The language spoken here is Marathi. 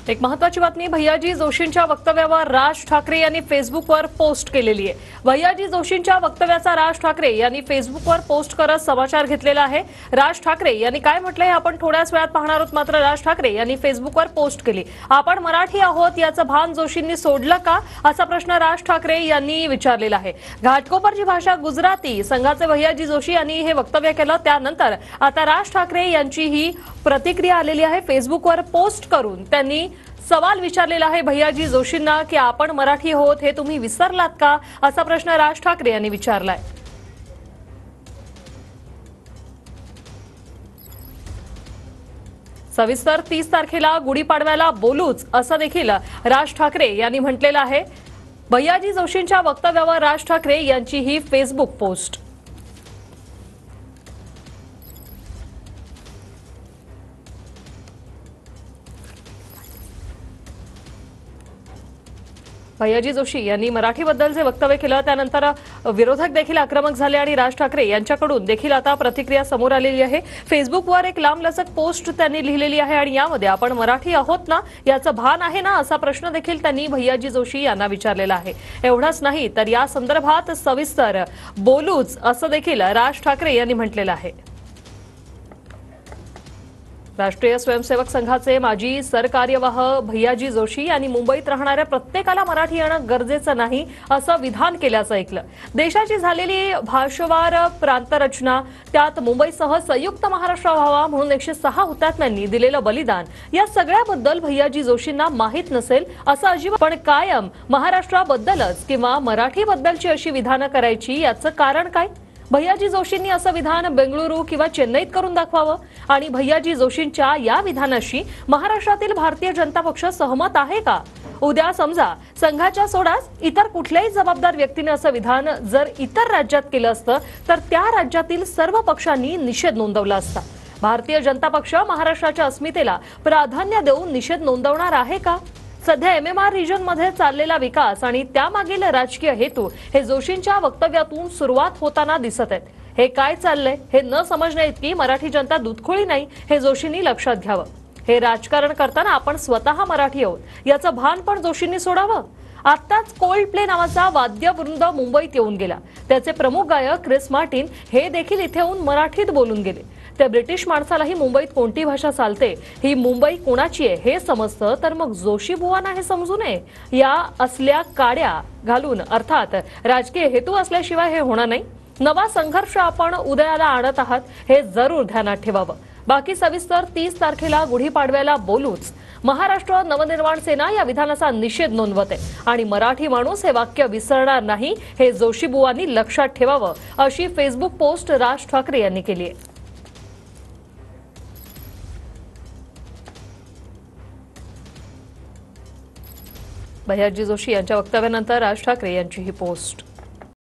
एक महत्वाची बातमी भैयाजी जोशींच्या वक्तव्यावर राज ठाकरे यांनी फेसबुकवर पोस्ट केलेली आहे। भैयाजी जोशींच्या वक्तव्याचा राज ठाकरे यांनी फेसबुकवर पोस्ट करत समाचार घेतलेला आहे। राज ठाकरे यांनी काय म्हटलंय आपण थोड्याच वेळात पाहणार आहोत। मात्र राज ठाकरे यांनी फेसबुकवर पोस्ट केली, आपण मराठी आहोत याचं भान जोशींनी सोडलं का असा प्रश्न राज ठाकरे यांनी विचारलेला आहे। घाटकोपरची भाषा गुजराती संघाचे भैयाजी जोशी यांनी हे वक्तव्य केलं, त्यानंतर आता राज ठाकरे यांची ही प्रतिक्रिया आलेली आहे। फेसबुकवर पोस्ट करून त्यांनी सवाल विचारलेला आहे भैयाजी जोशींना की आपण मराठी आहोत हे तुम्ही विसरलात का असा प्रश्न राज ठाकरे यांनी विचारलाय। सविस्तर 30 तारखेला गुढीपाडव्याला बोलूच असं देखील राज ठाकरे यांनी म्हटलेलं आहे। भैयाजी जोशींच्या वक्तव्यावर राज ठाकरे यांची ही फेसबुक पोस्ट। भैयाजी जोशी यांनी मराठीबद्दल जे वक्तव्य केलं त्यानंतर विरोधक देखील आक्रमक झाले आणि राज ठाकरे यांच्याकडून देखील आता प्रतिक्रिया समोर आलेली आहे। फेसबुकवर एक लांबलचक पोस्ट त्यांनी लिहिलेली आहे आणि यामध्ये आपण मराठी आहोत ना याचं भान आहे ना असा प्रश्न देखील त्यांनी भैयाजी जोशी यांना विचारलेला आहे। एवढंच नाही तर या संदर्भात सविस्तर बोलूच असं देखील राज ठाकरे यांनी म्हटलेलं आहे। राष्ट्रीय स्वयंसेवक संघाचे माजी सरकार्यवाह भैयाजी जोशी यांनी मुंबईत राहणाऱ्या प्रत्येकाला मराठी येणं गरजेचं नाही असं विधान केल्याचं ऐकलं। देशाची झालेली भाषावार प्रांतरचना त्यात मुंबईसह संयुक्त महाराष्ट्र व्हावा म्हणून 106 हुतात्म्यांनी दिलेलं बलिदान या सगळ्याबद्दल भैयाजी जोशींना माहीत नसेल असं अजिबात, पण कायम महाराष्ट्राबद्दलच किंवा मराठीबद्दलची अशी विधानं करायची याचं कारण काय? भैयाजी जोशींनी असं विधान बेंगळुरू किंवा चेन्नईत करून दाखवावं आणि भैयाजी जोशींच्या या विधानाशी महाराष्ट्रातील भारतीय जनता पक्ष सहमत आहे का? उद्या समजा संघाच्या सोडाच इतर कुठल्याही जबाबदार व्यक्तीने असं विधान जर इतर राज्यात केलं असतं तर त्या राज्यातील सर्व पक्षांनी निषेध नोंदवला असता। भारतीय जनता पक्ष महाराष्ट्राच्या अस्मितेला प्राधान्य देऊन निषेध नोंदवणार आहे का? सध्या MMR रिजन मध्ये चाललेला विकास आणि त्यामागील राजकीय हेतू हे जोशींच्या वक्तव्यातून सुरुवात होताना दिसत आहेत। हे काय चाललंय हे न समजण्या इतकी मराठी जनता दुधखोळी नाही हे जोशींनी लक्षात घ्यावं। हे राजकारण करताना आपण स्वतः मराठी आहोत याचं भान पण जोशींनी सोडावं। आत्ताच कोल्ड प्ले नावाचा वाद्यवृंद मुंबईत येऊन गेला, त्याचे प्रमुख गायक क्रिस मार्टिन हे देखील इथे येऊन मराठीत बोलून गेले। त्या ब्रिटिश माणसालाही मुंबईत कोणती भाषा चालते ही मुंबई कोणाची आहे हे समजतं, तर मग जोशी बुवांना हे समजू नये या असल्या काड्या घालून अर्थात राजकीय हेतू असल्याशिवाय हे होणार नाही। नवा संघर्ष आपण उदयाला आणत आहात हे जरूर ध्यानात ठेवावं। बाकी सविस्तर 30 तारखेला गुढीपाडव्याला बोलूच। महाराष्ट्र नवनिर्माण सेना या विधानाचा निषेध नोंदवते आणि मराठी माणूस हे वाक्य विसरणार नाही हे जोशी बुवांनी लक्षात ठेवावं अशी फेसबुक पोस्ट राज ठाकरे यांनी केली आहे। भैयाजी जोशी यांच्या वक्तव्यानंतर राज ठाकरे यांची ही पोस्ट।